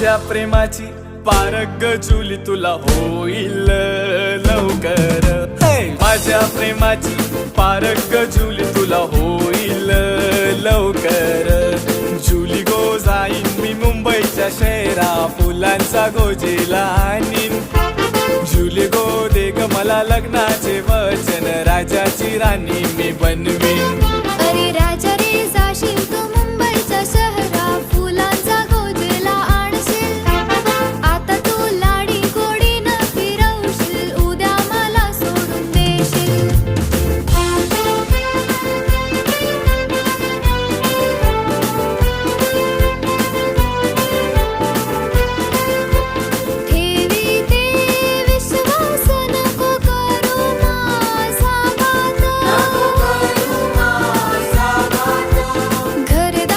माझ्या प्रेमाची पारख जुली तुला होईल लवकर. माझ्या प्रेमाची पारख जुली तुला होईल लवकर. जुली गो जाईन मी मुंबईच्या शहरा फुलांचा गोजीला आणीन. जुली गो दे ग मला लग्नाचे वचन राजाची राणी मी बनवीन.